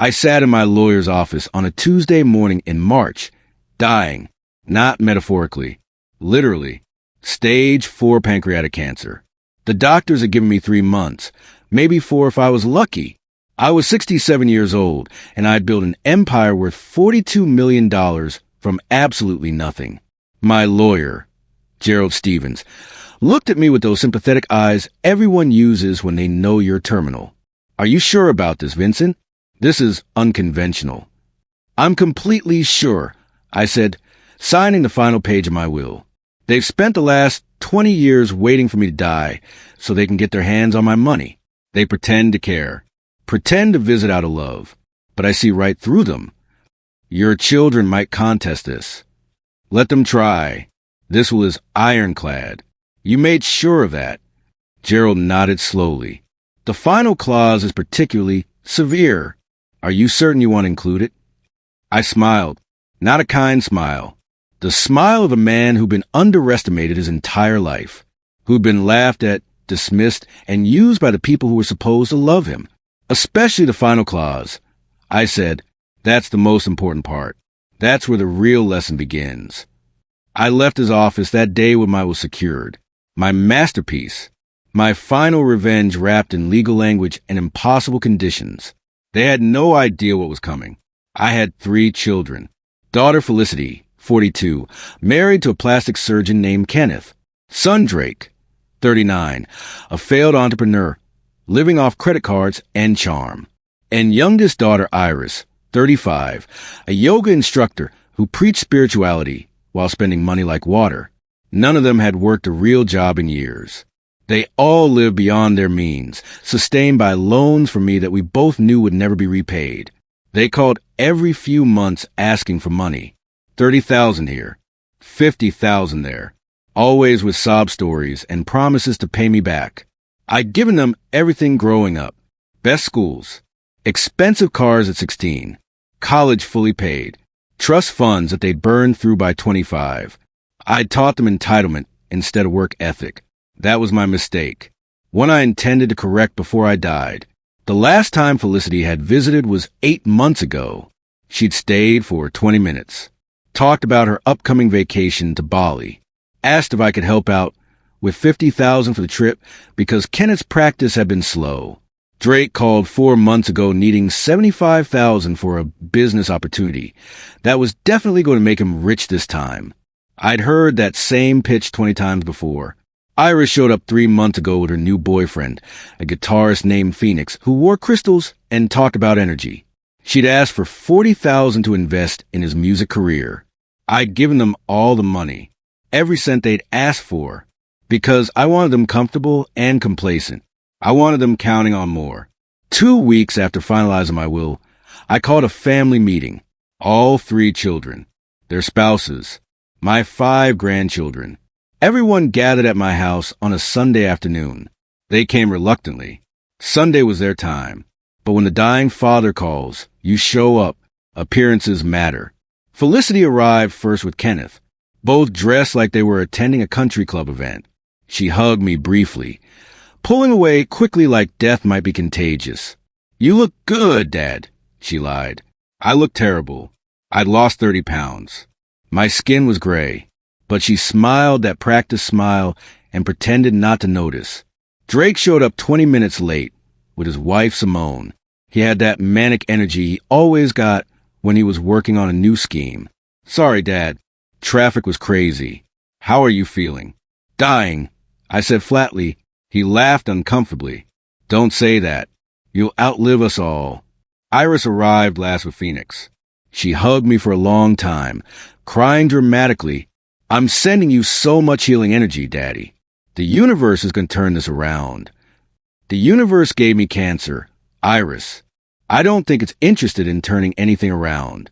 I sat in my lawyer's office on a Tuesday morning in March, dying, not metaphorically, literally, stage 4 pancreatic cancer. The doctors had given me 3 months, maybe 4 if I was lucky. I was 67 years old, and I'd built an empire worth $42 million from absolutely nothing. My lawyer, Gerald Stevens, looked at me with those sympathetic eyes everyone uses when they know you're terminal. "Are you sure about this, Vincent? This is unconventional." "I'm completely sure," I said, signing the final page of my will. "They've spent the last 20 years waiting for me to die so they can get their hands on my money. They pretend to care, pretend to visit out of love, but I see right through them. Your children might contest this. Let them try. This will is ironclad. You made sure of that." Gerald nodded slowly. "The final clause is particularly severe. Are you certain you want to include it?" I smiled, not a kind smile. The smile of a man who'd been underestimated his entire life, who'd been laughed at, dismissed, and used by the people who were supposed to love him, especially the final clause. I said, "That's the most important part. That's where the real lesson begins." I left his office that day when I was secured. My masterpiece. My final revenge wrapped in legal language and impossible conditions. They had no idea what was coming. I had 3 children. Daughter Felicity, 42, married to a plastic surgeon named Kenneth. Son Drake, 39, a failed entrepreneur, living off credit cards and charm. And youngest daughter Iris, 35, a yoga instructor who preached spirituality while spending money like water. None of them had worked a real job in years. They all lived beyond their means, sustained by loans from me that we both knew would never be repaid. They called every few months asking for money. 30,000 here, 50,000 there, always with sob stories and promises to pay me back. I'd given them everything growing up. Best schools, expensive cars at 16, college fully paid, trust funds that they'd burned through by 25. I'd taught them entitlement instead of work ethic. That was my mistake, one I intended to correct before I died. The last time Felicity had visited was 8 months ago. She'd stayed for 20 minutes, talked about her upcoming vacation to Bali, asked if I could help out with 50,000 for the trip because Kenneth's practice had been slow. Drake called 4 months ago needing 75,000 for a business opportunity that was definitely going to make him rich this time. I'd heard that same pitch 20 times before. Iris showed up 3 months ago with her new boyfriend, a guitarist named Phoenix, who wore crystals and talked about energy. She'd asked for 40,000 to invest in his music career. I'd given them all the money, every cent they'd asked for, because I wanted them comfortable and complacent. I wanted them counting on more. 2 weeks after finalizing my will, I called a family meeting. All 3 children, their spouses, my 5 grandchildren. Everyone gathered at my house on a Sunday afternoon. They came reluctantly. Sunday was their time. But when the dying father calls, you show up. Appearances matter. Felicity arrived first with Kenneth, both dressed like they were attending a country club event. She hugged me briefly, pulling away quickly like death might be contagious. "You look good, Dad," she lied. I looked terrible. I'd lost 30 pounds. My skin was gray. But she smiled that practiced smile and pretended not to notice. Drake showed up 20 minutes late with his wife, Simone. He had that manic energy he always got when he was working on a new scheme. "Sorry, Dad. Traffic was crazy. How are you feeling?" "Dying," I said flatly. He laughed uncomfortably. "Don't say that. You'll outlive us all." Iris arrived last with Phoenix. She hugged me for a long time, crying dramatically. "I'm sending you so much healing energy, Daddy. The universe is going to turn this around." The universe gave me cancer, Iris. I don't think it's interested in turning anything around.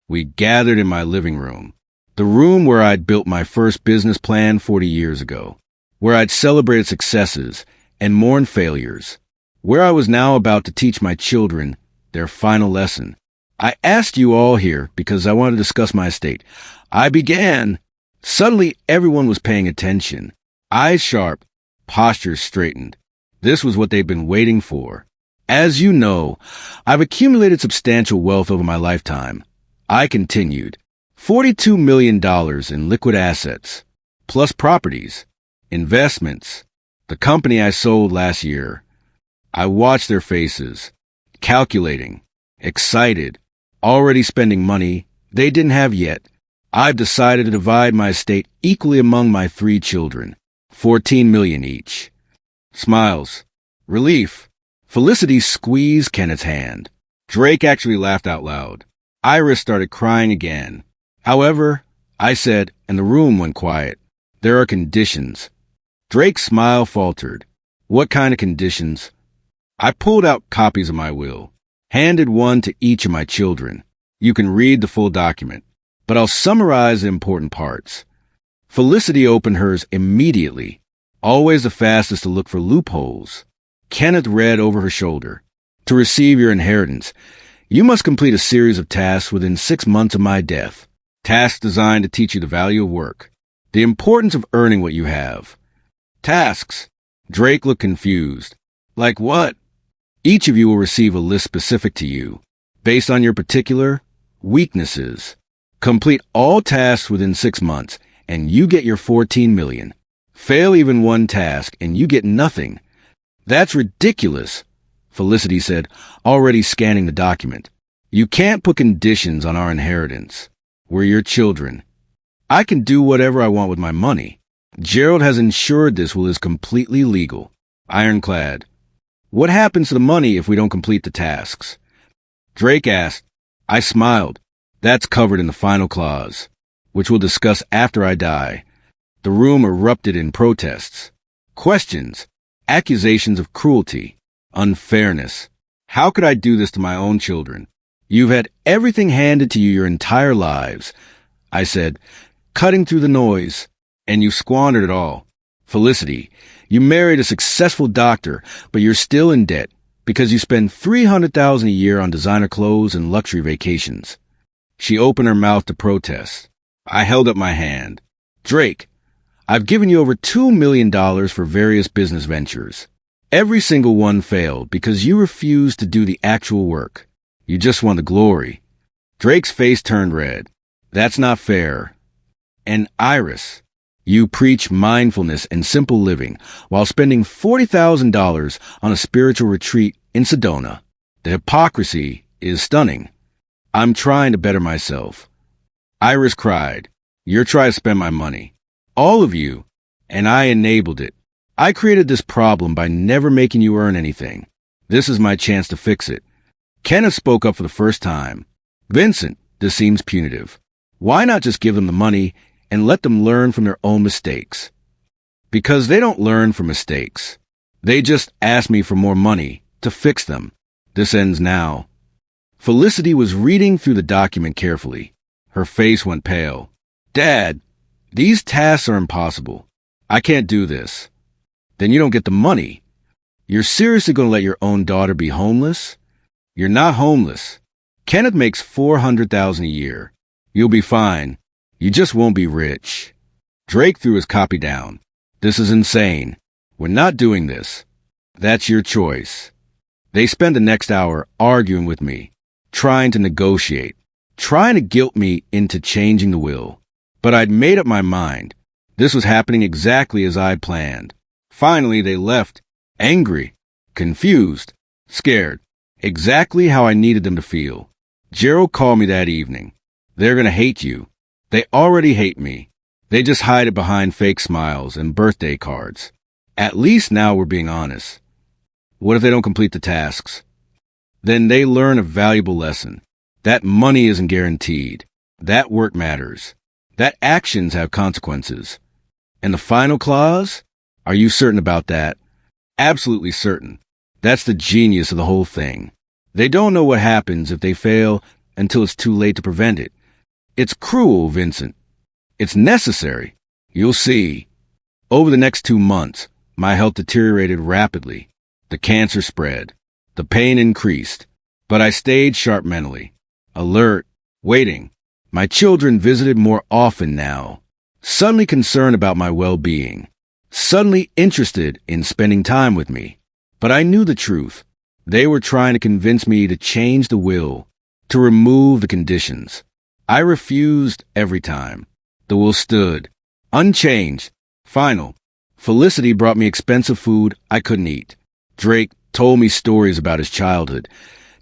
We gathered in my living room, the room where I'd built my first business plan 40 years ago, where I'd celebrated successes and mourned failures, where I was now about to teach my children their final lesson. I asked you all here because I wanted to discuss my estate. I began. Suddenly, everyone was paying attention. Eyes sharp, postures straightened. This was what they'd been waiting for. As you know, I've accumulated substantial wealth over my lifetime. I continued. $42 million in liquid assets, plus properties, investments, the company I sold last year. I watched their faces, calculating, excited, already spending money they didn't have yet. I've decided to divide my estate equally among my 3 children, $14 million each. Smiles. Relief. Felicity squeezed Kenneth's hand. Drake actually laughed out loud. Iris started crying again. However, I said, and the room went quiet, there are conditions. Drake's smile faltered. What kind of conditions? I pulled out copies of my will, handed one to each of my children. You can read the full document, but I'll summarize the important parts. Felicity opened hers immediately, always the fastest to look for loopholes. Kenneth read over her shoulder. To receive your inheritance, you must complete a series of tasks within 6 months of my death. Tasks designed to teach you the value of work, the importance of earning what you have. Tasks. Drake looked confused. Like what? Each of you will receive a list specific to you, based on your particular weaknesses. Complete all tasks within 6 months, and you get your $14 million. Fail even one task, and you get nothing. That's ridiculous, Felicity said, already scanning the document. You can't put conditions on our inheritance. We're your children. I can do whatever I want with my money. Gerald has ensured this will is completely legal. Ironclad. What happens to the money if we don't complete the tasks? Drake asked. I smiled. That's covered in the final clause, which we'll discuss after I die. The room erupted in protests. Questions. Accusations of cruelty. Unfairness. How could I do this to my own children? You've had everything handed to you your entire lives, I said, cutting through the noise, and you squandered it all. Felicity, you married a successful doctor, but you're still in debt because you spend $300,000 a year on designer clothes and luxury vacations. She opened her mouth to protest. I held up my hand. Drake, I've given you over $2 million for various business ventures. Every single one failed because you refused to do the actual work. You just want the glory. Drake's face turned red. That's not fair. And Iris, you preach mindfulness and simple living while spending $40,000 on a spiritual retreat in Sedona. The hypocrisy is stunning. I'm trying to better myself. Iris cried. You're trying to spend my money. All of you. And I enabled it. I created this problem by never making you earn anything. This is my chance to fix it. Kenneth spoke up for the first time. Vincent, this seems punitive. Why not just give them the money and let them learn from their own mistakes? Because they don't learn from mistakes. They just ask me for more money to fix them. This ends now. Felicity was reading through the document carefully. Her face went pale. Dad, these tasks are impossible. I can't do this. Then you don't get the money. You're seriously going to let your own daughter be homeless? You're not homeless. Kenneth makes $400,000 a year. You'll be fine. You just won't be rich. Drake threw his copy down. This is insane. We're not doing this. That's your choice. They spent the next hour arguing with me, trying to negotiate, trying to guilt me into changing the will. But I'd made up my mind. This was happening exactly as I'd planned. Finally, they left, angry, confused, scared, exactly how I needed them to feel. Gerald called me that evening. They're going to hate you. They already hate me. They just hide it behind fake smiles and birthday cards. At least now we're being honest. What if they don't complete the tasks? Then they learn a valuable lesson. That money isn't guaranteed. That work matters. That actions have consequences. And the final clause? Are you certain about that? Absolutely certain. That's the genius of the whole thing. They don't know what happens if they fail until it's too late to prevent it. It's cruel, Vincent. It's necessary. You'll see. Over the next 2 months, my health deteriorated rapidly. The cancer spread. The pain increased. But I stayed sharp mentally, alert, waiting. My children visited more often now, suddenly concerned about my well-being, suddenly interested in spending time with me. But I knew the truth. They were trying to convince me to change the will, to remove the conditions. I refused every time. The will stood, unchanged, final. Felicity brought me expensive food I couldn't eat. Drake told me stories about his childhood,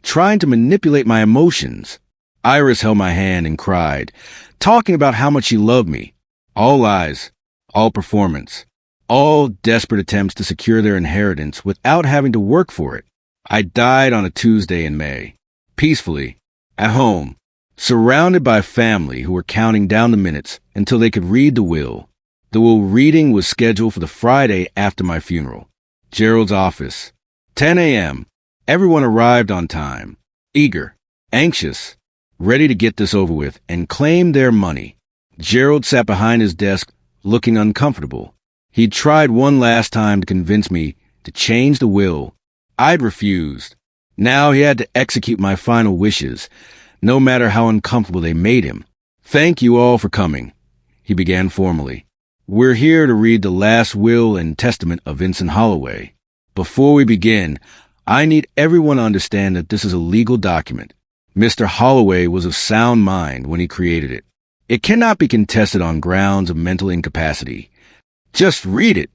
trying to manipulate my emotions. Iris held my hand and cried, talking about how much she loved me. All lies, all performance, all desperate attempts to secure their inheritance without having to work for it. I died on a Tuesday in May, peacefully, at home, surrounded by family who were counting down the minutes until they could read the will. The will reading was scheduled for the Friday after my funeral. Gerald's office, 10 a.m. Everyone arrived on time, eager, anxious, ready to get this over with and claim their money. Gerald sat behind his desk, looking uncomfortable. He'd tried one last time to convince me to change the will. I'd refused. Now he had to execute my final wishes, no matter how uncomfortable they made him. Thank you all for coming, he began formally. We're here to read the last will and testament of Vincent Holloway. Before we begin, I need everyone to understand that this is a legal document. Mr. Holloway was of sound mind when he created it. It cannot be contested on grounds of mental incapacity. Just read it,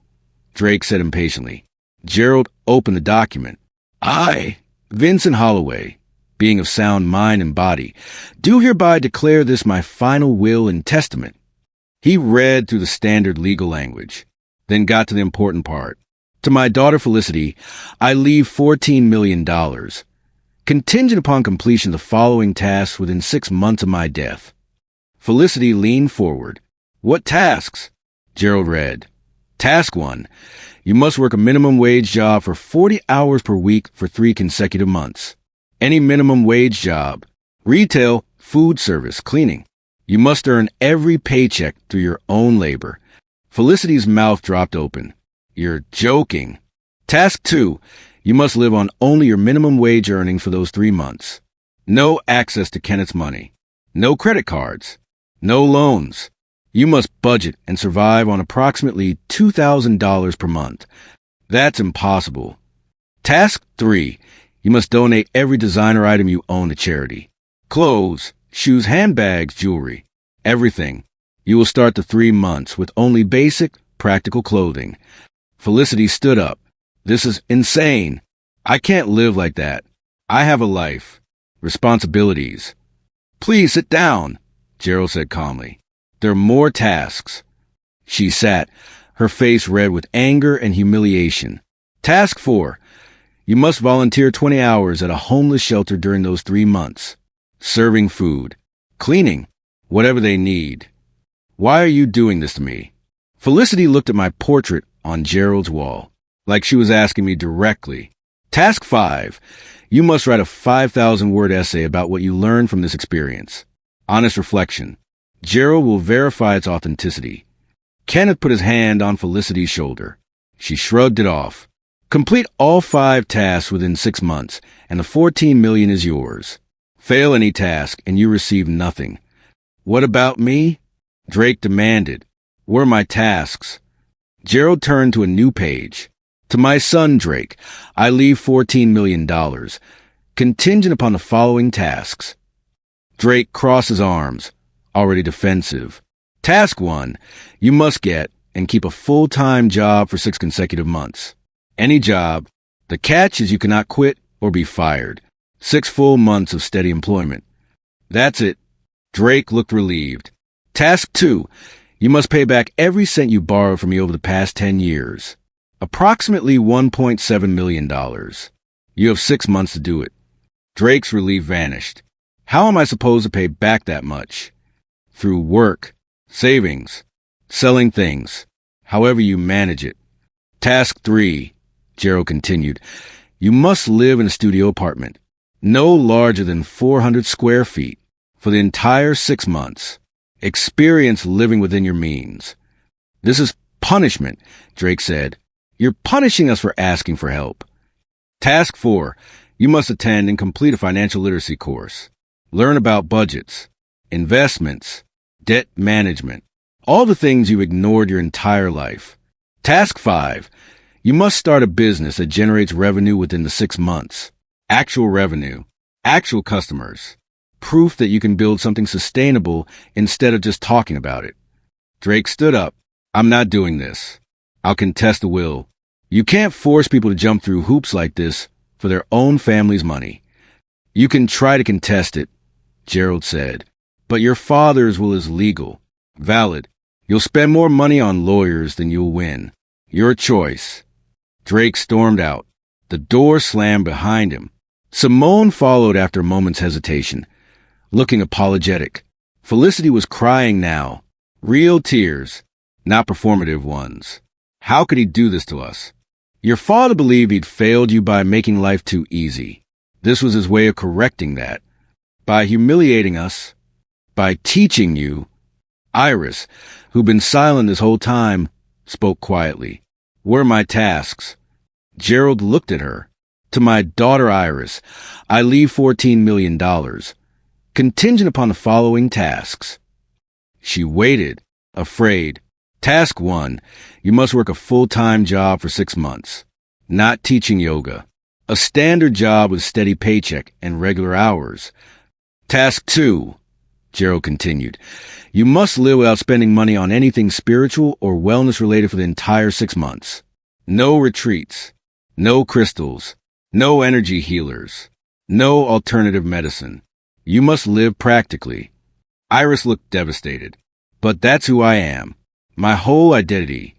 Drake said impatiently. Gerald opened the document. I, Vincent Holloway, being of sound mind and body, do hereby declare this my final will and testament. He read through the standard legal language, then got to the important part. To my daughter Felicity, I leave $14 million, contingent upon completion of the following tasks within 6 months of my death. Felicity leaned forward. What tasks? Gerald read. Task 1. You must work a minimum wage job for 40 hours per week for 3 consecutive months. Any minimum wage job. Retail, food service, cleaning. You must earn every paycheck through your own labor. Felicity's mouth dropped open. You're joking. Task 2. You must live on only your minimum wage earnings for those 3 months. No access to Kenneth's money. No credit cards. No loans. You must budget and survive on approximately $2,000 per month. That's impossible. Task 3. You must donate every designer item you own to charity. Clothes, shoes, handbags, jewelry. Everything. You will start the 3 months with only basic, practical clothing. Felicity stood up. This is insane. I can't live like that. I have a life. Responsibilities. Please sit down, Gerald said calmly. There are more tasks. She sat, her face red with anger and humiliation. Task 4. You must volunteer 20 hours at a homeless shelter during those 3 months. Serving food. Cleaning. Whatever they need. Why are you doing this to me? Felicity looked at my portrait on Gerald's wall, like she was asking me directly. Task 5. You must write a 5,000-word essay about what you learned from this experience. Honest reflection. Gerald will verify its authenticity. Kenneth put his hand on Felicity's shoulder. She shrugged it off. Complete all 5 tasks within 6 months, and the $14 million is yours. Fail any task, and you receive nothing. What about me? Drake demanded. Where are my tasks? Gerald turned to a new page. To my son, Drake, I leave $14 million, contingent upon the following tasks. Drake crossed his arms, already defensive. Task 1. You must get and keep a full-time job for 6 consecutive months. Any job. The catch is you cannot quit or be fired. 6 full months of steady employment. That's it. Drake looked relieved. Task 2. You must pay back every cent you borrowed from me over the past 10 years. Approximately $1.7 million. You have 6 months to do it. Drake's relief vanished. How am I supposed to pay back that much? Through work, savings, selling things, however you manage it. Task 3, Gerald continued. You must live in a studio apartment, no larger than 400 square feet, for the entire 6 months. Experience living within your means. This is punishment, Drake said. You're punishing us for asking for help. Task 4. You must attend and complete a financial literacy course. Learn about budgets, investments, debt management, all the things you ignored your entire life. Task 5. You must start a business that generates revenue within the 6 months. actual revenue, actual customers, proof that you can build something sustainable instead of just talking about it. Drake stood up. I'm not doing this. I'll contest the will. You can't force people to jump through hoops like this for their own family's money. You can try to contest it, Gerald said, but your father's will is legal, valid. You'll spend more money on lawyers than you'll win. Your choice. Drake stormed out. The door slammed behind him. Simone followed after a moment's hesitation, looking apologetic. Felicity was crying now. Real tears, not performative ones. How could he do this to us? Your father believed he'd failed you by making life too easy. This was his way of correcting that. By humiliating us, by teaching you. Iris, who'd been silent this whole time, spoke quietly. What are my tasks? Gerald looked at her. To my daughter Iris, I leave $14 million, contingent upon the following tasks. She waited, afraid. Task 1, you must work a full-time job for 6 months. Not teaching yoga. A standard job with steady paycheck and regular hours. Task 2, Gerald continued, you must live without spending money on anything spiritual or wellness-related for the entire 6 months. No retreats. No crystals. No energy healers. No alternative medicine. You must live practically. Iris looked devastated. But that's who I am. My whole identity.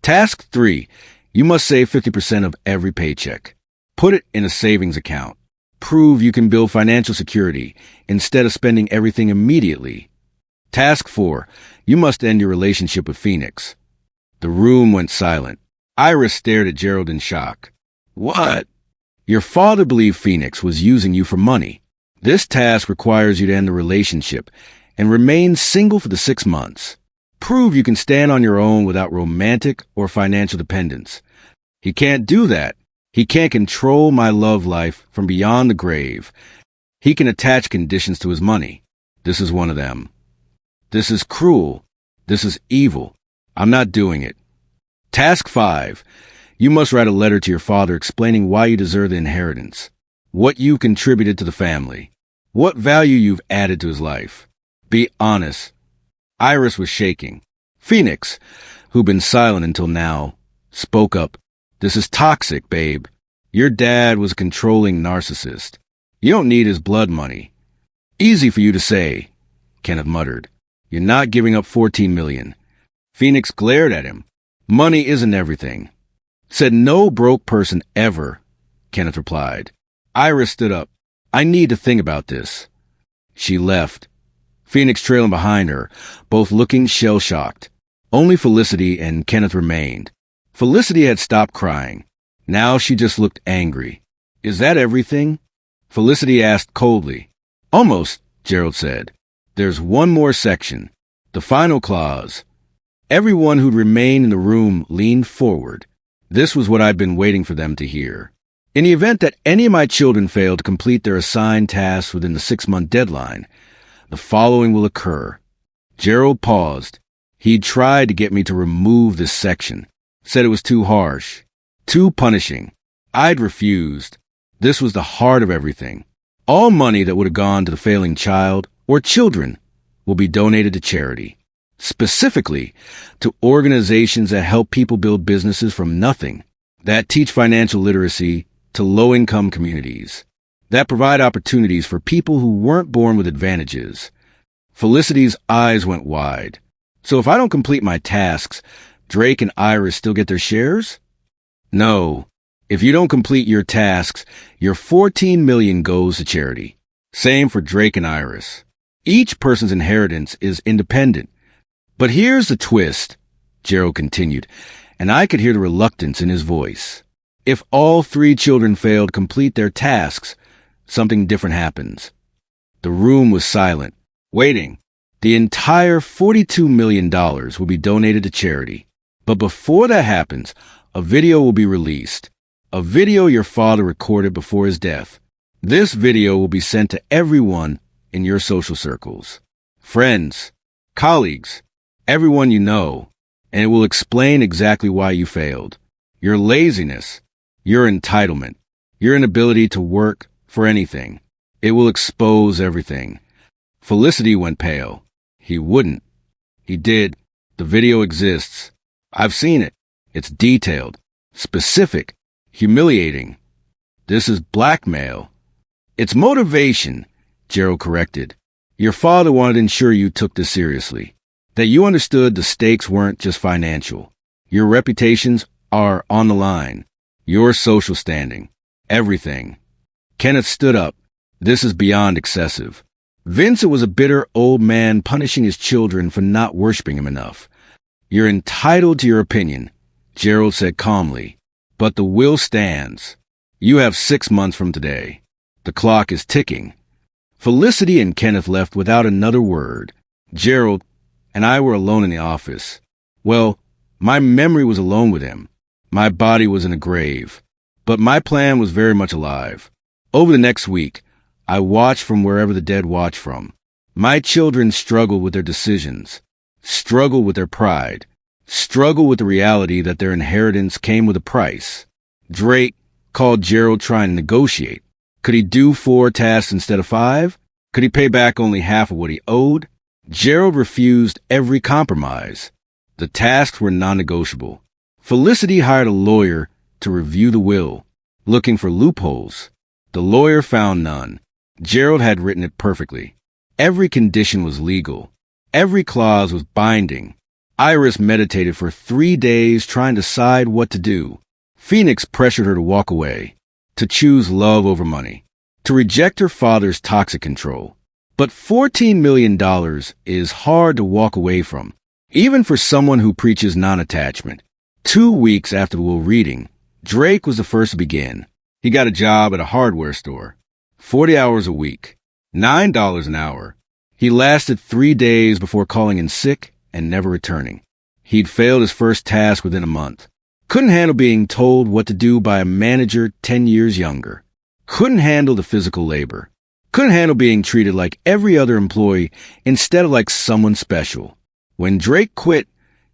Task 3. You must save 50% of every paycheck. Put it in a savings account. Prove you can build financial security instead of spending everything immediately. Task 4. You must end your relationship with Phoenix. The room went silent. Iris stared at Gerald in shock. What? Your father believed Phoenix was using you for money. This task requires you to end the relationship and remain single for the 6 months. Prove you can stand on your own without romantic or financial dependence. He can't do that. He can't control my love life from beyond the grave. He can attach conditions to his money. This is one of them. This is cruel. This is evil. I'm not doing it. Task 5. You must write a letter to your father explaining why you deserve the inheritance, what you contributed to the family, what value you've added to his life. Be honest. Iris was shaking. Phoenix, who'd been silent until now, spoke up. This is toxic, babe. Your dad was a controlling narcissist. You don't need his blood money. Easy for you to say, Kenneth muttered. You're not giving up $14 million. Phoenix glared at him. Money isn't everything. Said no broke person ever, Kenneth replied. Iris stood up. I need to think about this. She left. Phoenix trailing behind her, both looking shell-shocked. Only Felicity and Kenneth remained. Felicity had stopped crying. Now she just looked angry. Is that everything? Felicity asked coldly. Almost, Gerald said. There's one more section. The final clause. Everyone who'd remained in the room leaned forward. This was what I'd been waiting for them to hear. In the event that any of my children fail to complete their assigned tasks within the 6-month deadline, the following will occur. Gerald paused. He'd tried to get me to remove this section. Said it was too harsh, too punishing. I'd refused. This was the heart of everything. All money that would have gone to the failing child or children will be donated to charity. Specifically to organizations that help people build businesses from nothing, that teach financial literacy to low-income communities, that provide opportunities for people who weren't born with advantages. Felicity's eyes went wide. So if I don't complete my tasks, Drake and Iris still get their shares? No. If you don't complete your tasks, your $14 million goes to charity. Same for Drake and Iris. Each person's inheritance is independent. But here's the twist, Gerald continued, and I could hear the reluctance in his voice. If all 3 children fail to complete their tasks, something different happens. The room was silent, waiting. The entire $42 million will be donated to charity. But before that happens, a video will be released. A video your father recorded before his death. This video will be sent to everyone in your social circles. Friends, colleagues, everyone you know, and it will explain exactly why you failed. Your laziness, your entitlement, your inability to work for anything. It will expose everything. Felicity went pale. He wouldn't. He did. The video exists. I've seen it. It's detailed, specific, humiliating. This is blackmail. It's motivation, Gerald corrected. Your father wanted to ensure you took this seriously, that you understood the stakes weren't just financial. Your reputations are on the line. Your social standing. Everything. Kenneth stood up. This is beyond excessive. Vincent was a bitter old man punishing his children for not worshiping him enough. You're entitled to your opinion, Gerald said calmly, but the will stands. You have 6 months from today. The clock is ticking. Felicity and Kenneth left without another word. Gerald and I were alone in the office. Well, my memory was alone with him. My body was in a grave. But my plan was very much alive. Over the next week, I watched from wherever the dead watch from. My children struggled with their decisions, struggled with their pride, struggled with the reality that their inheritance came with a price. Drake called Gerald trying to negotiate. Could he do 4 tasks instead of 5? Could he pay back only half of what he owed? Gerald refused every compromise. The tasks were non-negotiable. Felicity hired a lawyer to review the will, looking for loopholes. The lawyer found none. Gerald had written it perfectly. Every condition was legal. Every clause was binding. Iris meditated for 3 days trying to decide what to do. Phoenix pressured her to walk away, to choose love over money, to reject her father's toxic control. But $14 million is hard to walk away from, even for someone who preaches non-attachment. 2 weeks after the will reading, Drake was the first to begin. He got a job at a hardware store. 40 hours a week, $9 an hour. He lasted 3 days before calling in sick and never returning. He'd failed his first task within a month. Couldn't handle being told what to do by a manager 10 years younger. Couldn't handle the physical labor. Couldn't handle being treated like every other employee instead of like someone special. When Drake quit,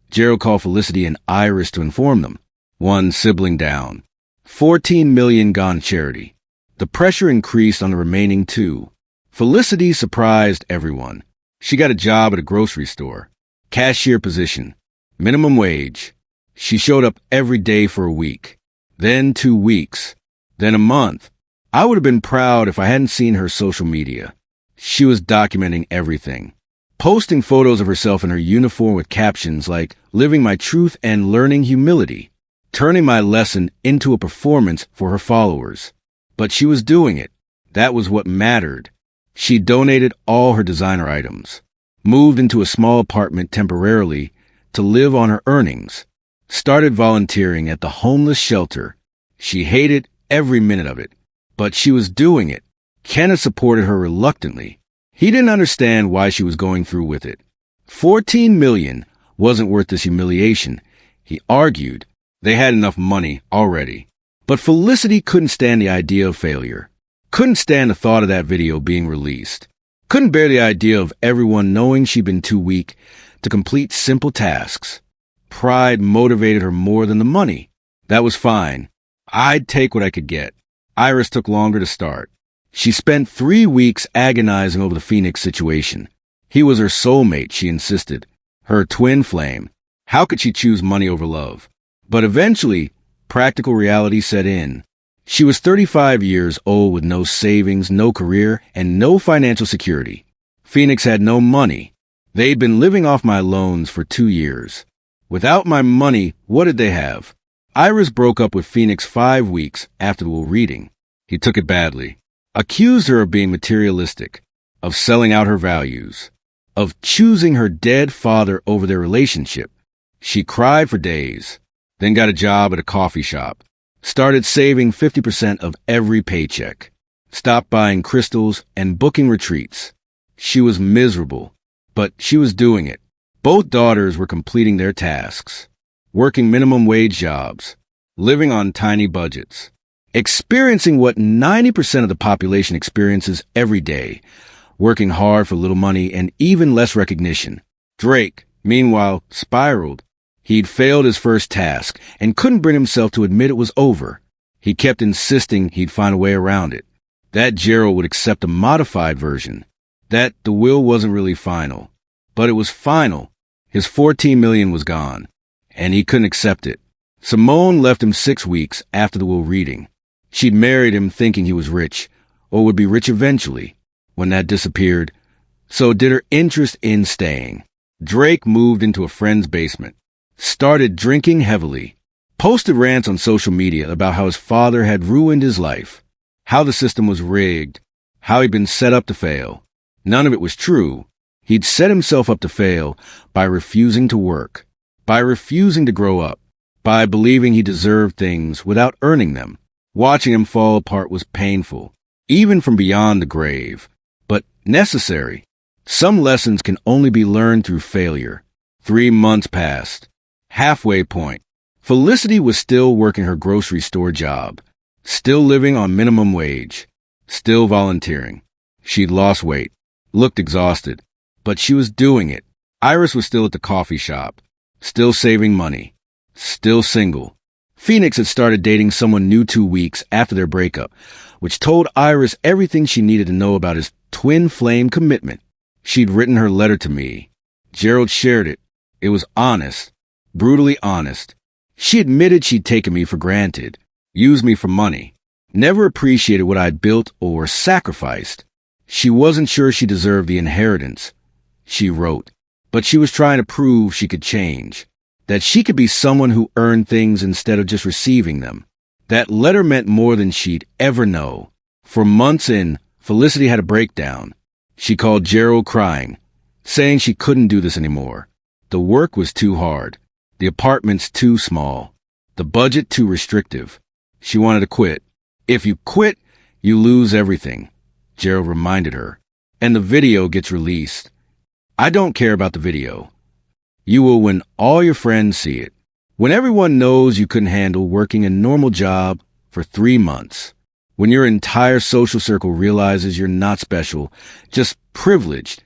Gerald called Felicity and Iris to inform them. One sibling down. $14 million gone to charity. The pressure increased on the remaining 2. Felicity surprised everyone. She got a job at a grocery store. Cashier position. Minimum wage. She showed up every day for a week. Then 2 weeks. Then a month. I would have been proud if I hadn't seen her social media. She was documenting everything. Posting photos of herself in her uniform with captions like, living my truth and learning humility. Turning my lesson into a performance for her followers. But she was doing it. That was what mattered. She donated all her designer items. Moved into a small apartment temporarily to live on her earnings. Started volunteering at the homeless shelter. She hated every minute of it, but she was doing it. Kenneth supported her reluctantly. He didn't understand why she was going through with it. $14 million wasn't worth this humiliation. He argued they had enough money already. But Felicity couldn't stand the idea of failure. Couldn't stand the thought of that video being released. Couldn't bear the idea of everyone knowing she'd been too weak to complete simple tasks. Pride motivated her more than the money. That was fine. I'd take what I could get. Iris took longer to start. She spent 3 weeks agonizing over the Phoenix situation. He was her soulmate, she insisted. Her twin flame. How could she choose money over love? But eventually, practical reality set in. She was 35 years old with no savings, no career, and no financial security. Phoenix had no money. They'd been living off my loans for 2 years. Without my money, what did they have? Iris broke up with Phoenix 5 weeks after the will reading. He took it badly. Accused her of being materialistic, of selling out her values, of choosing her dead father over their relationship. She cried for days, then got a job at a coffee shop, started saving 50% of every paycheck, stopped buying crystals and booking retreats. She was miserable, but she was doing it. Both daughters were completing their tasks, working minimum wage jobs, living on tiny budgets, experiencing what 90% of the population experiences every day, working hard for little money and even less recognition. Drake, meanwhile, spiraled. He'd failed his first task and couldn't bring himself to admit it was over. He kept insisting he'd find a way around it, that Gerald would accept a modified version, that the will wasn't really final. But it was final. His $14 million was gone, and he couldn't accept it. Simone left him 6 weeks after the will reading. She'd married him thinking he was rich, or would be rich eventually. When that disappeared, so did her interest in staying. Drake moved into a friend's basement, started drinking heavily, posted rants on social media about how his father had ruined his life, how the system was rigged, how he'd been set up to fail. None of it was true. He'd set himself up to fail by refusing to work, by refusing to grow up, by believing he deserved things without earning them. Watching him fall apart was painful, even from beyond the grave, but necessary. Some lessons can only be learned through failure. 3 months passed. Halfway point. Felicity was still working her grocery store job, still living on minimum wage, still volunteering. She'd lost weight, looked exhausted, but she was doing it. Iris was still at the coffee shop, still saving money, still single. Phoenix had started dating someone new 2 weeks after their breakup, which told Iris everything she needed to know about his twin flame commitment. She'd written her letter to me. Gerald shared it. It was honest, brutally honest. She admitted she'd taken me for granted, used me for money, never appreciated what I'd built or sacrificed. She wasn't sure she deserved the inheritance, she wrote, but she was trying to prove she could change, that she could be someone who earned things instead of just receiving them. That letter meant more than she'd ever know. For months in, Felicity had a breakdown. She called Gerald crying, saying she couldn't do this anymore. The work was too hard. The apartment's too small. The budget too restrictive. She wanted to quit. If you quit, you lose everything, Gerald reminded her. And the video gets released. I don't care about the video. You will when all your friends see it. When everyone knows you couldn't handle working a normal job for 3 months. When your entire social circle realizes you're not special, just privileged.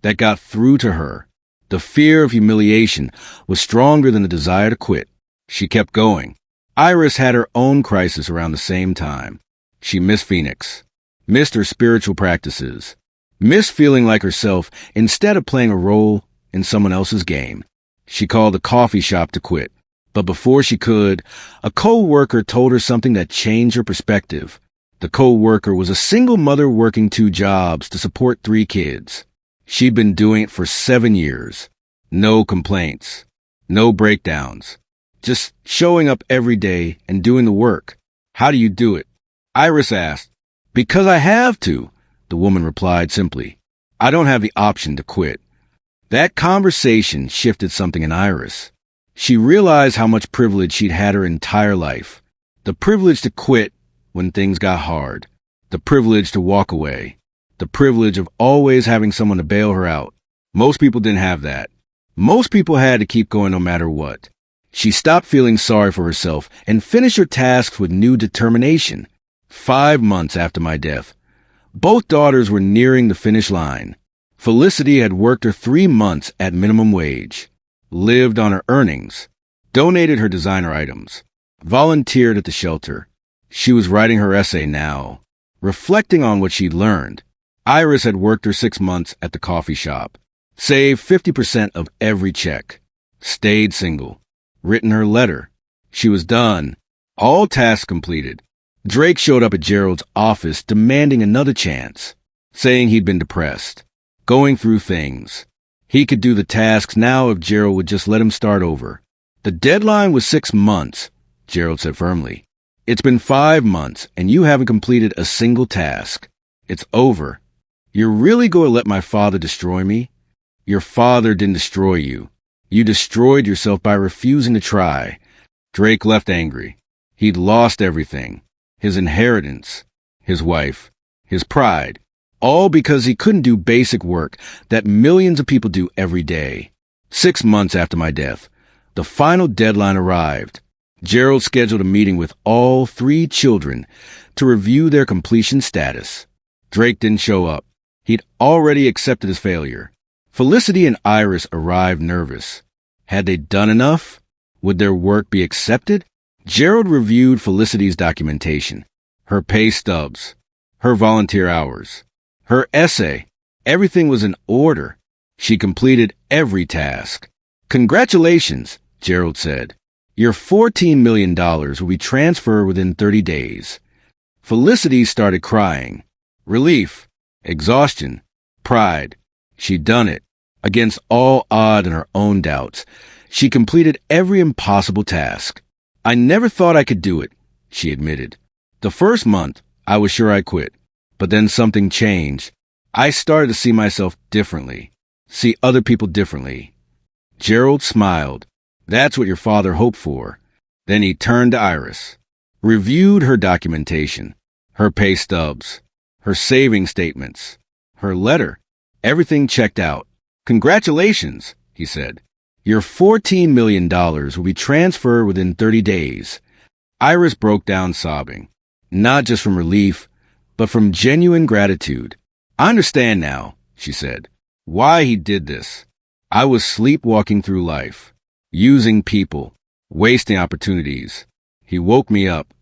That got through to her. The fear of humiliation was stronger than the desire to quit. She kept going. Iris had her own crisis around the same time. She missed Phoenix, missed her spiritual practices, missed feeling like herself instead of playing a role in someone else's game. She called the coffee shop to quit. But before she could, a co-worker told her something that changed her perspective. The co-worker was a single mother working 2 jobs to support 3 kids. She'd been doing it for 7 years. No complaints. No breakdowns. Just showing up every day and doing the work. How do you do it? Iris asked. Because I have to, the woman replied simply. I don't have the option to quit. That conversation shifted something in Iris. She realized how much privilege she'd had her entire life. The privilege to quit when things got hard. The privilege to walk away. The privilege of always having someone to bail her out. Most people didn't have that. Most people had to keep going no matter what. She stopped feeling sorry for herself and finished her tasks with new determination. 5 months after my death, both daughters were nearing the finish line. Felicity had worked her 3 months at minimum wage, lived on her earnings, donated her designer items, volunteered at the shelter. She was writing her essay now, reflecting on what she'd learned. Iris had worked her 6 months at the coffee shop, saved 50% of every check, stayed single, written her letter. She was done. All tasks completed. Drake showed up at Gerald's office demanding another chance, saying he'd been depressed, going through things. He could do the tasks now if Gerald would just let him start over. The deadline was 6 months, Gerald said firmly. It's been 5 months and you haven't completed a single task. It's over. You're really going to let my father destroy me? Your father didn't destroy you. You destroyed yourself by refusing to try. Drake left angry. He'd lost everything. His inheritance, his wife, his pride, all because he couldn't do basic work that millions of people do every day. 6 months after my death, the final deadline arrived. Gerald scheduled a meeting with all 3 children to review their completion status. Drake didn't show up. He'd already accepted his failure. Felicity and Iris arrived nervous. Had they done enough? Would their work be accepted? Gerald reviewed Felicity's documentation, her pay stubs, her volunteer hours, her essay. Everything was in order. She completed every task. Congratulations, Gerald said. Your $14 million will be transferred within 30 days. Felicity started crying. Relief, exhaustion, pride. She'd done it. Against all odds and her own doubts, she completed every impossible task. I never thought I could do it, she admitted. The first month, I was sure I quit. But then something changed. I started to see myself differently, see other people differently. Gerald smiled. That's what your father hoped for. Then he turned to Iris, reviewed her documentation, her pay stubs, her saving statements, her letter. Everything checked out. Congratulations, he said. Your $14 million will be transferred within 30 days. Iris broke down sobbing, not just from relief, but from genuine gratitude. I understand now, she said, why he did this. I was sleepwalking through life, using people, wasting opportunities. He woke me up.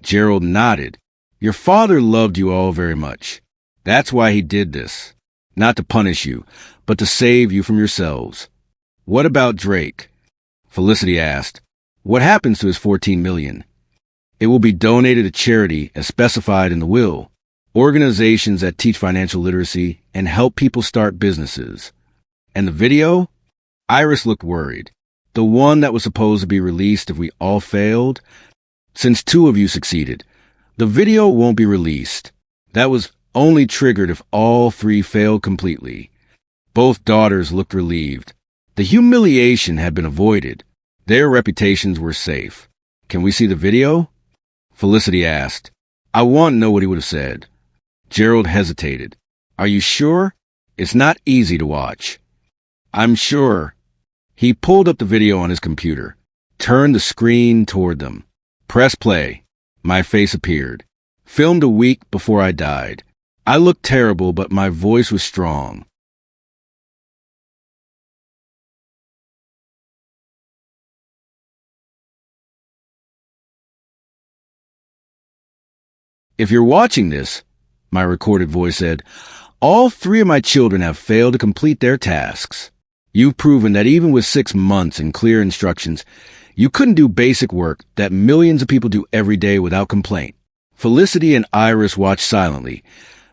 Gerald nodded. Your father loved you all very much. That's why he did this. Not to punish you, but to save you from yourselves. What about Drake? Felicity asked. What happens to his $14 million? It will be donated to charity as specified in the will. Organizations that teach financial literacy and help people start businesses. And the video? Iris looked worried. The one that was supposed to be released if we all failed? Since 2 of you succeeded, the video won't be released. That was only triggered if all 3 failed completely. Both daughters looked relieved. The humiliation had been avoided. Their reputations were safe. Can we see the video? Felicity asked. I want to know what he would have said. Gerald hesitated. Are you sure? It's not easy to watch. I'm sure. He pulled up the video on his computer, turned the screen toward them. Press play. My face appeared. Filmed a week before I died. I looked terrible, but my voice was strong. If you're watching this, my recorded voice said, all 3 of my children have failed to complete their tasks. You've proven that even with 6 months and clear instructions, you couldn't do basic work that millions of people do every day without complaint. Felicity and Iris watched silently,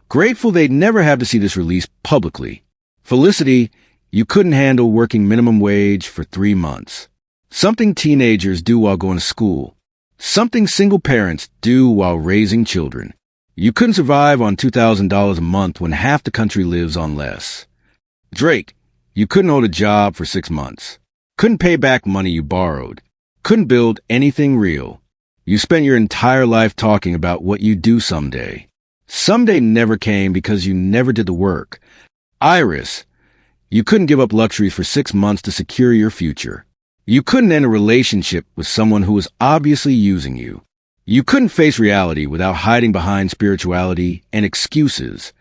grateful they'd never have to see this released publicly. Felicity, you couldn't handle working minimum wage for 3 months. Something teenagers do while going to school. Something single parents do while raising children. You couldn't survive on $2,000 a month when half the country lives on less. Drake, you couldn't hold a job for 6 months. Couldn't pay back money you borrowed. Couldn't build anything real. You spent your entire life talking about what you'd do someday. Someday never came because you never did the work. Iris, you couldn't give up luxuries for 6 months to secure your future. You couldn't end a relationship with someone who was obviously using you. You couldn't face reality without hiding behind spirituality and excuses.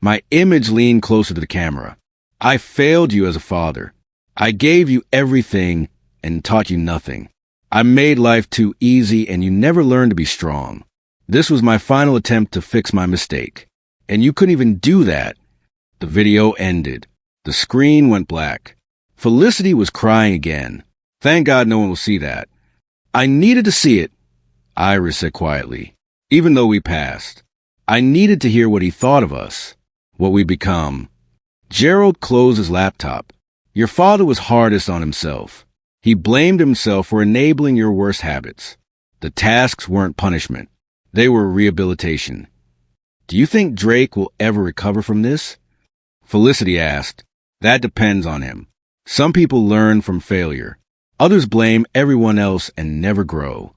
My image leaned closer to the camera. I failed you as a father. I gave you everything and taught you nothing. I made life too easy and you never learned to be strong. This was my final attempt to fix my mistake. And you couldn't even do that. The video ended. The screen went black. Felicity was crying again. Thank God no one will see that. I needed to see it, Iris said quietly, even though we passed. I needed to hear what he thought of us, what we'd become. Gerald closed his laptop. Your father was hardest on himself. He blamed himself for enabling your worst habits. The tasks weren't punishment. They were rehabilitation. Do you think Drake will ever recover from this? Felicity asked. That depends on him. Some people learn from failure. Others blame everyone else and never grow.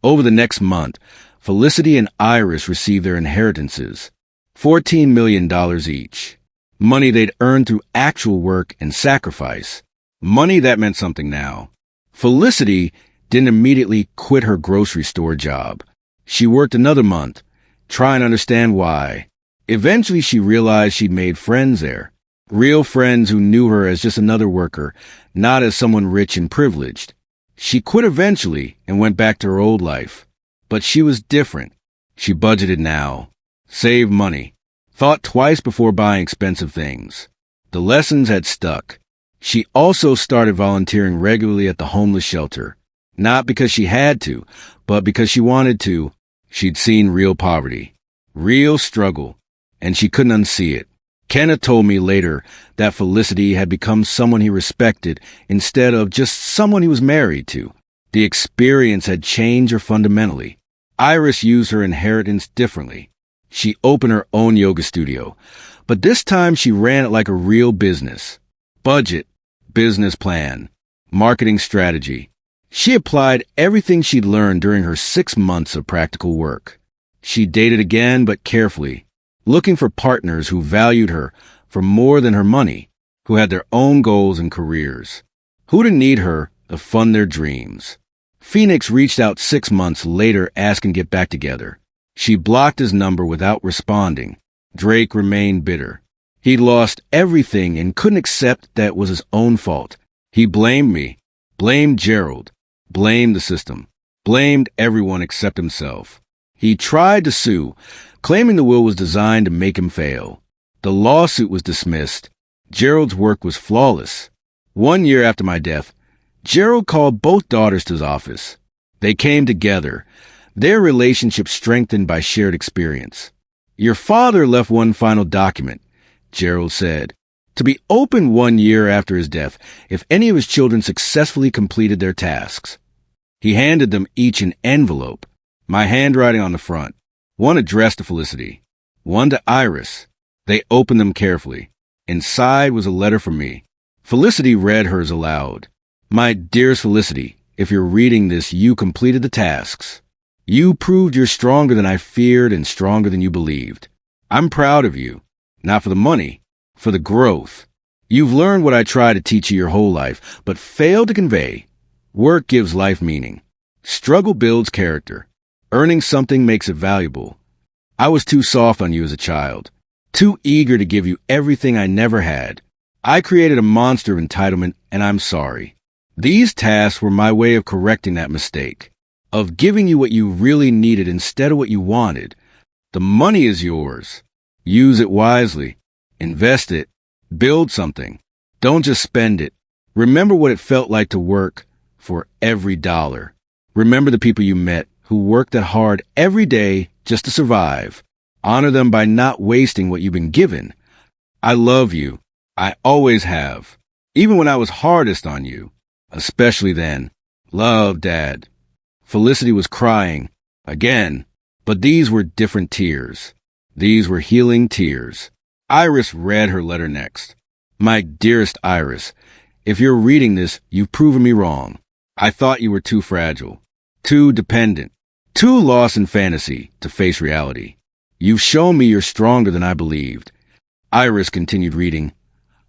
Over the next month, Felicity and Iris received their inheritances, $14 million each. Money they'd earned through actual work and sacrifice. Money that meant something now. Felicity didn't immediately quit her grocery store job. She worked another month, trying to understand why. Eventually, she realized she'd made friends there. Real friends who knew her as just another worker, not as someone rich and privileged. She quit eventually and went back to her old life. But she was different. She budgeted now, saved money, thought twice before buying expensive things. The lessons had stuck. She also started volunteering regularly at the homeless shelter. Not because she had to, but because she wanted to. She'd seen real poverty, real struggle, and she couldn't unsee it. Kenneth told me later that Felicity had become someone he respected instead of just someone he was married to. The experience had changed her fundamentally. Iris used her inheritance differently. She opened her own yoga studio, but this time she ran it like a real business. Budget, business plan, marketing strategy. She applied everything she'd learned during her 6 months of practical work. She dated again, but carefully, looking for partners who valued her for more than her money, who had their own goals and careers, who didn't need her to fund their dreams. Phoenix reached out 6 months later asking to get back together. She blocked his number without responding. Drake remained bitter. He'd lost everything and couldn't accept that it was his own fault. He blamed me, blamed Gerald, blamed the system, blamed everyone except himself. He tried to sue, claiming the will was designed to make him fail. The lawsuit was dismissed. Gerald's work was flawless. 1 year after my death, Gerald called both daughters to his office. They came together, their relationship strengthened by shared experience. Your father left one final document, Gerald said, to be opened 1 year after his death if any of his children successfully completed their tasks. He handed them each an envelope, my handwriting on the front, one addressed to Felicity, one to Iris. They opened them carefully. Inside was a letter from me. Felicity read hers aloud. My dearest Felicity, if you're reading this, you completed the tasks. You proved you're stronger than I feared and stronger than you believed. I'm proud of you, not for the money, for the growth. You've learned what I tried to teach you your whole life, but failed to convey. Work gives life meaning. Struggle builds character. Earning something makes it valuable. I was too soft on you as a child, too eager to give you everything I never had. I created a monster of entitlement, and I'm sorry. These tasks were my way of correcting that mistake, of giving you what you really needed instead of what you wanted. The money is yours. Use it wisely. Invest it. Build something. Don't just spend it. Remember what it felt like to work for every dollar. Remember the people you met who worked that hard every day just to survive. Honor them by not wasting what you've been given. I love you. I always have. Even when I was hardest on you. Especially then. Love, Dad. Felicity was crying. Again. But these were different tears. These were healing tears. Iris read her letter next. My dearest Iris, if you're reading this, you've proven me wrong. I thought you were too fragile, too dependent, too lost in fantasy to face reality. You've shown me you're stronger than I believed. Iris continued reading.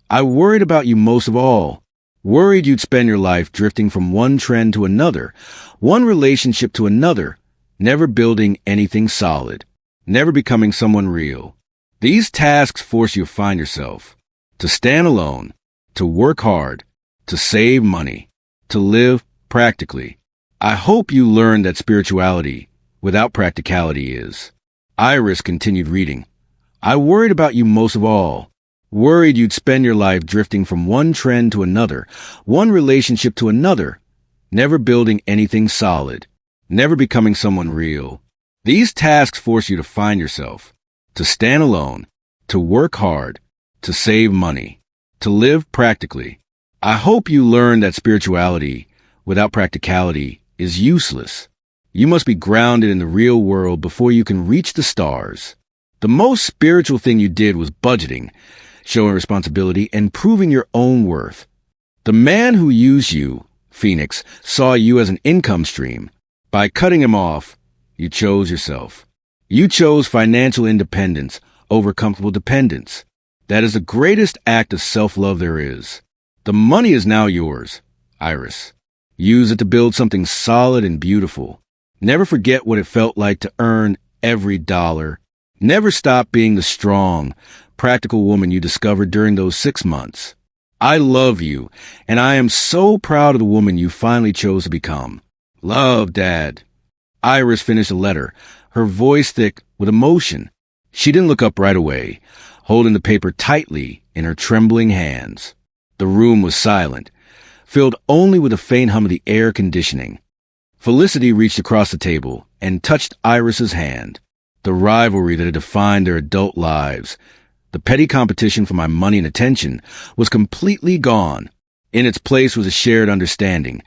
I worried about you most of all. Worried you'd spend your life drifting from one trend to another, one relationship to another, never building anything solid, never becoming someone real. These tasks force you to find yourself, to stand alone, to work hard, to save money, to live practically. I hope you learned that spirituality without practicality is. Iris continued reading. I worried about you most of all. Worried you'd spend your life drifting from one trend to another, one relationship to another, never building anything solid, never becoming someone real. These tasks force you to find yourself, to stand alone, to work hard, to save money, to live practically. I hope you learned that spirituality without practicality is useless. You must be grounded in the real world before you can reach the stars. The most spiritual thing you did was budgeting, showing responsibility, and proving your own worth. The man who used you, Phoenix, saw you as an income stream. By cutting him off, you chose yourself. You chose financial independence over comfortable dependence. That is the greatest act of self-love there is. The money is now yours, Iris. Use it to build something solid and beautiful. Never forget what it felt like to earn every dollar. Never stop being the strong, practical woman you discovered during those 6 months. I love you, and I am so proud of the woman you finally chose to become. Love, Dad. Iris finished the letter, her voice thick with emotion. She didn't look up right away, holding the paper tightly in her trembling hands. The room was silent, filled only with the faint hum of the air conditioning. Felicity reached across the table and touched Iris's hand. The rivalry that had defined their adult lives, the petty competition for my money and attention, was completely gone. In its place was a shared understanding,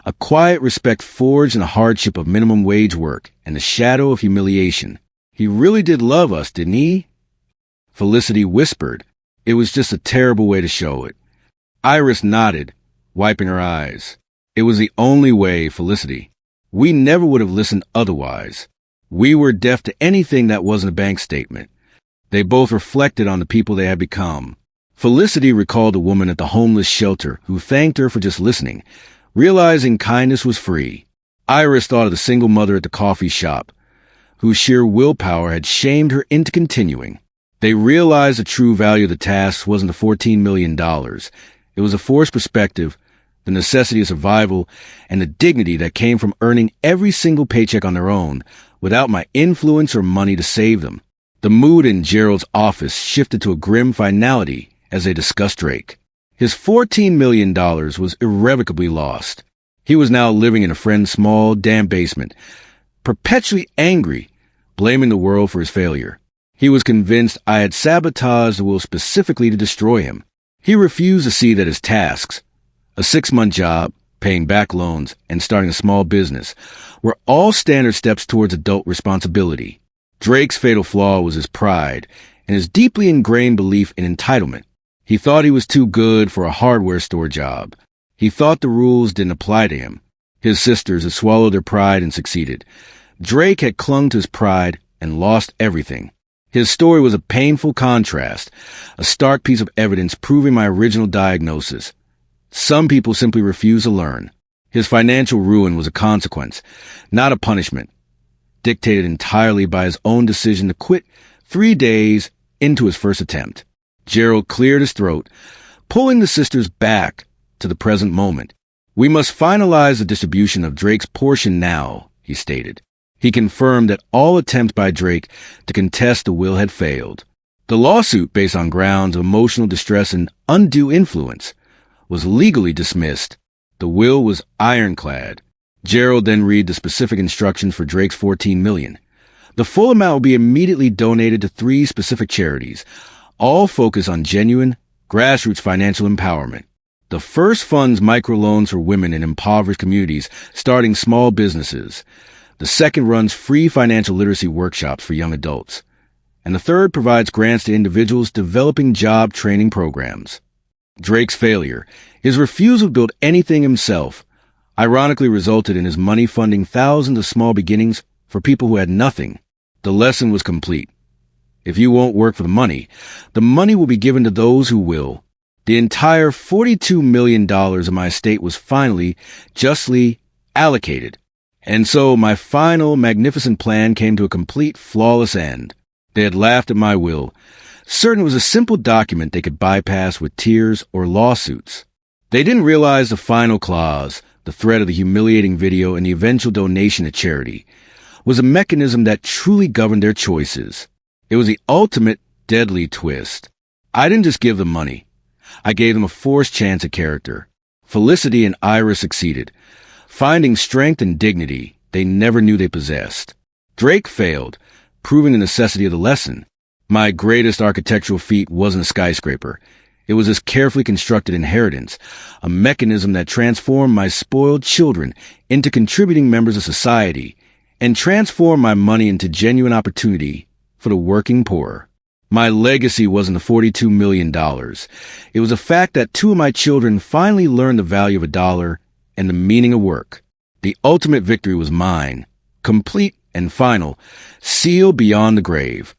a quiet respect forged in the hardship of minimum wage work and the shadow of humiliation. He really did love us, didn't he? Felicity whispered. It was just a terrible way to show it. Iris nodded, wiping her eyes. It was the only way, Felicity. We never would have listened otherwise. We were deaf to anything that wasn't a bank statement. They both reflected on the people they had become. Felicity recalled a woman at the homeless shelter who thanked her for just listening, realizing kindness was free. Iris thought of the single mother at the coffee shop, whose sheer willpower had shamed her into continuing. They realized the true value of the task wasn't the $14 million. It was a forced perspective, the necessity of survival, and the dignity that came from earning every single paycheck on their own without my influence or money to save them. The mood in Gerald's office shifted to a grim finality as they discussed Drake. His $14 million was irrevocably lost. He was now living in a friend's small, damp basement, perpetually angry, blaming the world for his failure. He was convinced I had sabotaged the will specifically to destroy him. He refused to see that his tasks, a 6-month job, paying back loans, and starting a small business, were all standard steps towards adult responsibility. Drake's fatal flaw was his pride and his deeply ingrained belief in entitlement. He thought he was too good for a hardware store job. He thought the rules didn't apply to him. His sisters had swallowed their pride and succeeded. Drake had clung to his pride and lost everything. His story was a painful contrast, a stark piece of evidence proving my original diagnosis. Some people simply refuse to learn. His financial ruin was a consequence, not a punishment, dictated entirely by his own decision to quit 3 days into his first attempt. Gerald cleared his throat, pulling the sisters back to the present moment. We must finalize the distribution of Drake's portion now, he stated. He confirmed that all attempts by Drake to contest the will had failed. The lawsuit, based on grounds of emotional distress and undue influence, was legally dismissed. The will was ironclad. Gerald then read the specific instructions for Drake's $14 million. The full amount will be immediately donated to 3 specific charities, all focused on genuine, grassroots financial empowerment. The first funds microloans for women in impoverished communities starting small businesses. The second runs free financial literacy workshops for young adults. And the third provides grants to individuals developing job training programs. Drake's failure, his refusal to build anything himself, ironically resulted in his money funding thousands of small beginnings for people who had nothing. The lesson was complete. If you won't work for the money will be given to those who will. The entire $42 million of my estate was finally, justly allocated. And so my final, magnificent plan came to a complete, flawless end. They had laughed at my will, certain it was a simple document they could bypass with tears or lawsuits. They didn't realize the final clause, the threat of the humiliating video and the eventual donation to charity, was a mechanism that truly governed their choices. It was the ultimate deadly twist. I didn't just give them money. I gave them a forced chance at character. Felicity and Iris succeeded, finding strength and dignity they never knew they possessed. Drake failed, proving the necessity of the lesson. My greatest architectural feat wasn't a skyscraper. It was his carefully constructed inheritance, a mechanism that transformed my spoiled children into contributing members of society and transformed my money into genuine opportunity for the working poor. My legacy wasn't the $42 million. It was the fact that 2 of my children finally learned the value of a dollar and the meaning of work. The ultimate victory was mine, complete and final, sealed beyond the grave.